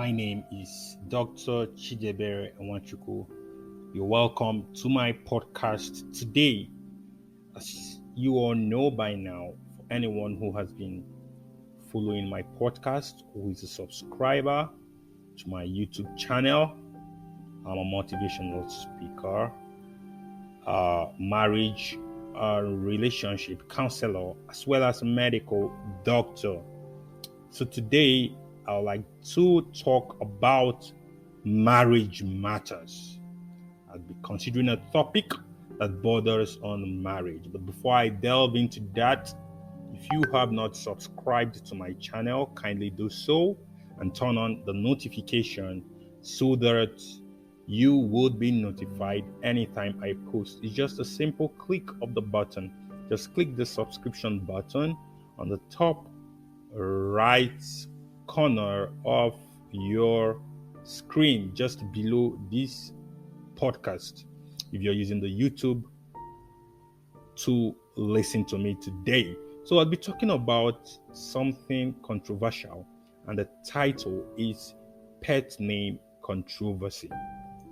My name is Dr. Chidiebere Nwachukwu. You're welcome to my podcast today. As you all know by now, for anyone who has been following my podcast, who is a subscriber to my YouTube channel, I'm a motivational speaker, marriage, relationship counselor, as well as a medical doctor. So today, I would like to talk about marriage matters. I'll be considering a topic that borders on marriage. But before I delve into that, if you have not subscribed to my channel, kindly do so and turn on the notification so that you would be notified anytime I post. It's just a simple click of the button. Just click the subscription button on the top right corner of your screen, just below this podcast, if you're using the YouTube to listen to me today. So I'll be talking about something controversial, and the title is Pet Name Controversy.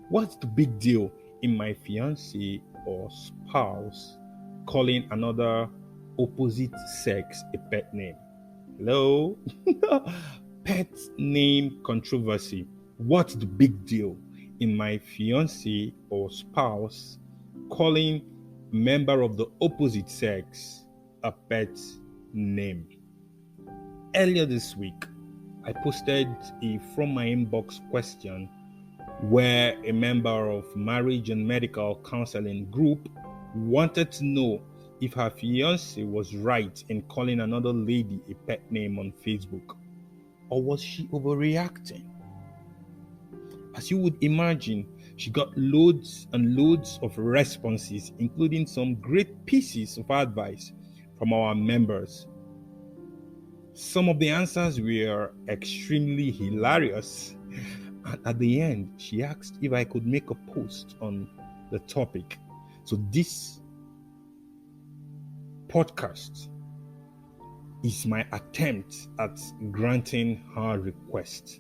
What's the big deal in my fiancé or spouse calling another opposite sex a pet name? Hello? Pet name controversy. What's the big deal in my fiancé or spouse calling a member of the opposite sex a pet name? Earlier this week, I posted a From My Inbox question where a member of marriage and medical counseling group wanted to know if her fiancé was right in calling another lady a pet name on Facebook, or was she overreacting? As you would imagine, she got loads and loads of responses, including some great pieces of advice from our members. Some of the answers were extremely hilarious. And at the end, she asked if I could make a post on the topic. So this podcast is my attempt at granting her request.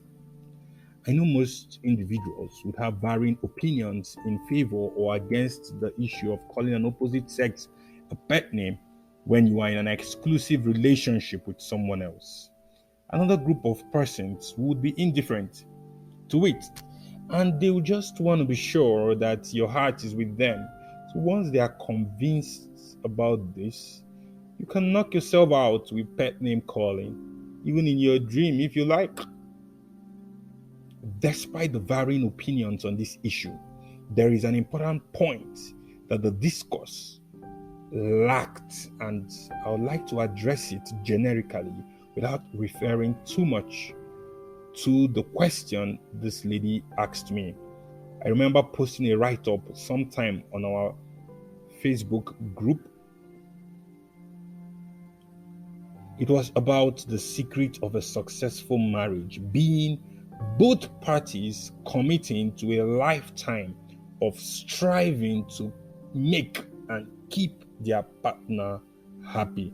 I know most individuals would have varying opinions in favor or against the issue of calling an opposite sex a pet name when you are in an exclusive relationship with someone else. Another group of persons would be indifferent to it, and they will just want to be sure that your heart is with them. So once they are convinced about this, you can knock yourself out with pet name calling, even in your dream if you like. Despite the varying opinions on this issue, there is an important point that the discourse lacked, and I would like to address it generically without referring too much to the question this lady asked me. I remember posting a write-up sometime on our Facebook group. It was about the secret of a successful marriage being both parties committing to a lifetime of striving to make and keep their partner happy.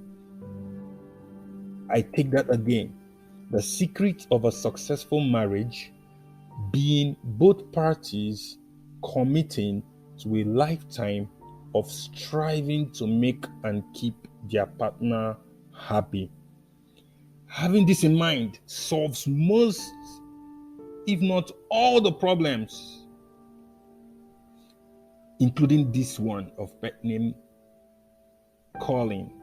I take that again. The secret of a successful marriage being both parties committing to a lifetime of striving to make and keep their partner happy. Having this in mind solves most, if not all, the problems, including this one of pet name calling.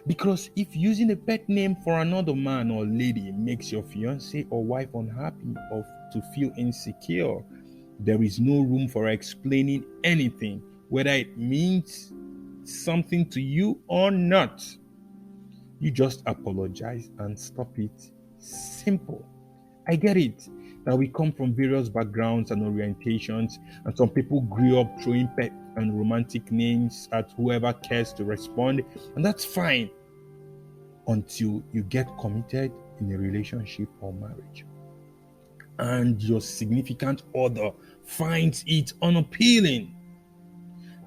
Because if using a pet name for another man or lady makes your fiancé or wife unhappy or to feel insecure, there is no room for explaining anything, whether it means something to you or not. You just apologize and stop it. Simple. I get it that we come from various backgrounds and orientations, and some people grew up throwing pet and romantic names at whoever cares to respond, and that's fine until you get committed in a relationship or marriage and your significant other finds it unappealing.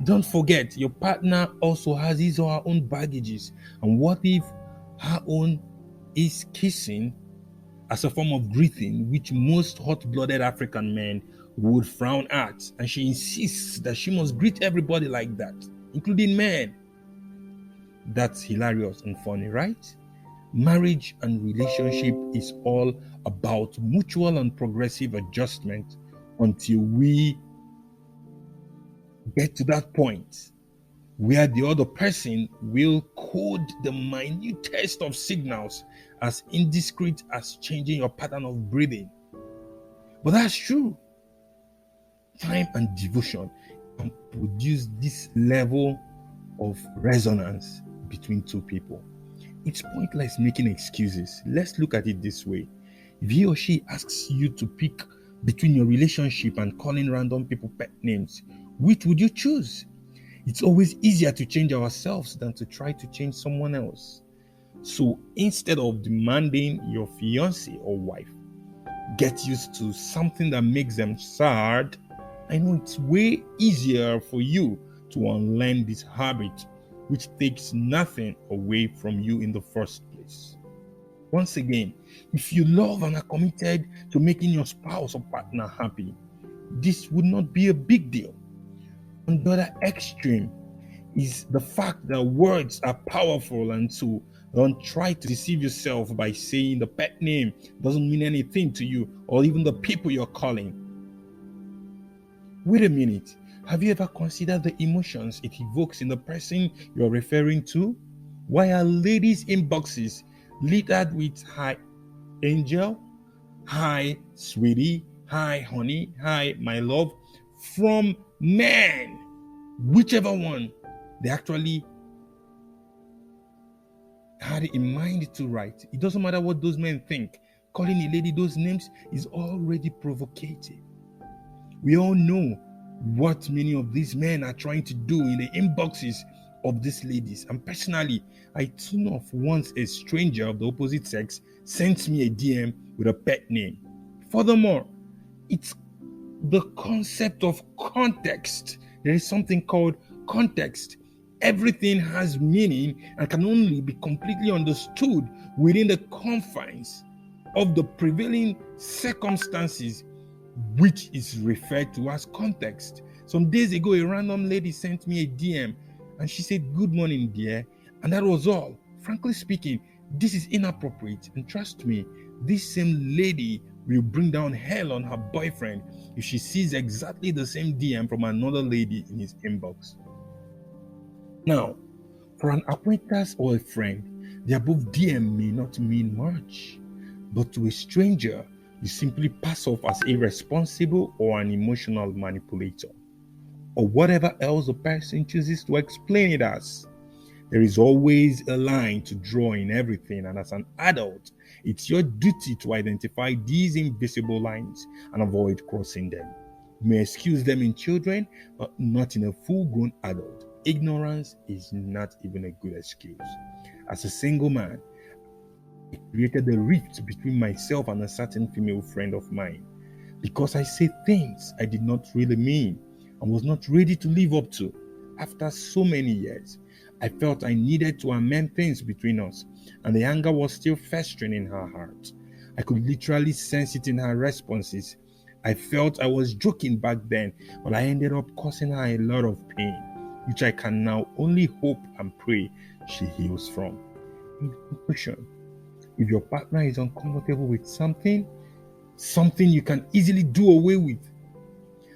Don't forget, your partner also has his or her own baggages. And what if her own is kissing as a form of greeting, which most hot-blooded African men would frown at, and she insists that she must greet everybody like that, including men. That's hilarious and funny, right? Marriage and relationship is all about mutual and progressive adjustment until we get to that point where the other person will code the minutest of signals as indiscreet as changing your pattern of breathing. But that's true. Time and devotion can produce this level of resonance between two people. It's pointless making excuses. Let's look at it this way. If he or she asks you to pick between your relationship and calling random people pet names, which would you choose? It's always easier to change ourselves than to try to change someone else. So instead of demanding your fiancé or wife get used to something that makes them sad, I know it's way easier for you to unlearn this habit, which takes nothing away from you in the first place. Once again, if you love and are committed to making your spouse or partner happy, this would not be a big deal. On the other extreme is the fact that words are powerful, and so don't try to deceive yourself by saying the pet name doesn't mean anything to you or even the people you're calling. Wait a minute. Have you ever considered the emotions it evokes in the person you're referring to? Why are ladies' inboxes littered with "Hi, angel," "Hi, sweetie," "Hi, honey," "Hi, my love" from men? Whichever one they actually had in mind to write. It doesn't matter what those men think. Calling a lady those names is already provocative. We all know what many of these men are trying to do in the inboxes of these ladies. And personally, I tune off once a stranger of the opposite sex sends me a DM with a pet name. Furthermore, it's the concept of context. There is something called context. Everything has meaning and can only be completely understood within the confines of the prevailing circumstances, which is referred to as context. Some days ago, a random lady sent me a DM and she said, "Good morning, dear." And that was all. Frankly speaking, this is inappropriate. And trust me, this same lady will bring down hell on her boyfriend if she sees exactly the same DM from another lady in his inbox. Now, for an acquaintance or a friend, the above DM may not mean much, but to a stranger, you simply pass off as irresponsible or an emotional manipulator, or whatever else the person chooses to explain it as. There is always a line to draw in everything, and as an adult, it's your duty to identify these invisible lines and avoid crossing them. You may excuse them in children, but not in a full-grown adult. Ignorance is not even a good excuse. As a single man, I created a rift between myself and a certain female friend of mine because I said things I did not really mean and was not ready to live up to. After so many years, I felt I needed to amend things between us, and the anger was still festering in her heart. I could literally sense it in her responses. I felt I was joking back then, but I ended up causing her a lot of pain, which I can now only hope and pray she heals from. In conclusion, if your partner is uncomfortable with something you can easily do away with,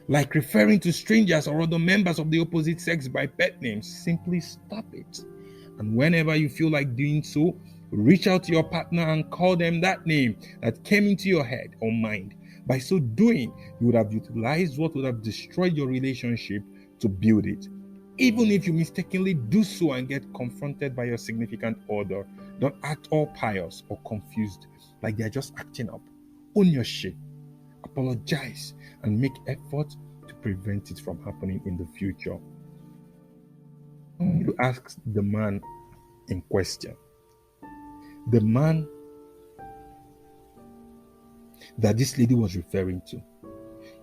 like referring to strangers or other members of the opposite sex by pet names, simply stop it. And whenever you feel like doing so, reach out to your partner and call them that name that came into your head or mind. By so doing, you would have utilized what would have destroyed your relationship to build it. Even if you mistakenly do so and get confronted by your significant other, don't act all pious or confused like they're just acting up. Own your shit. Apologize and make effort to prevent it from happening in the future. I want you to ask the man in question, the man that this lady was referring to.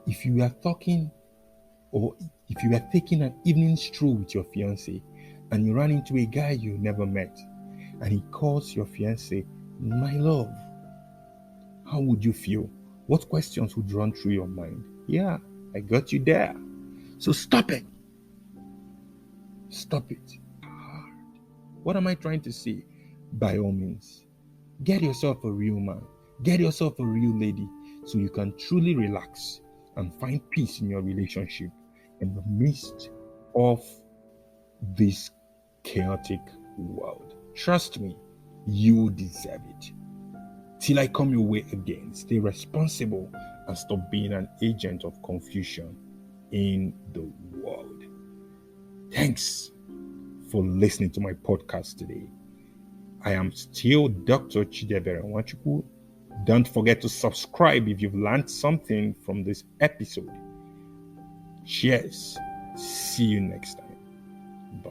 If you are talking or if you are taking an evening stroll with your fiancé and you run into a guy you never met and he calls your fiancé "my love," how would you feel? What questions would run through your mind? Yeah, I got you there. So stop it. Stop it. What am I trying to say? By all means, get yourself a real man. Get yourself a real lady so you can truly relax and find peace in your relationship in the midst of this chaotic world. Trust me, you deserve it. Till I come your way again, stay responsible and stop being an agent of confusion in the world. Thanks for listening to my podcast today. I am still Dr. Chidiebere Nwachukwu. Don't forget to subscribe if you've learned something from this episode. Cheers. See you next time. Bye.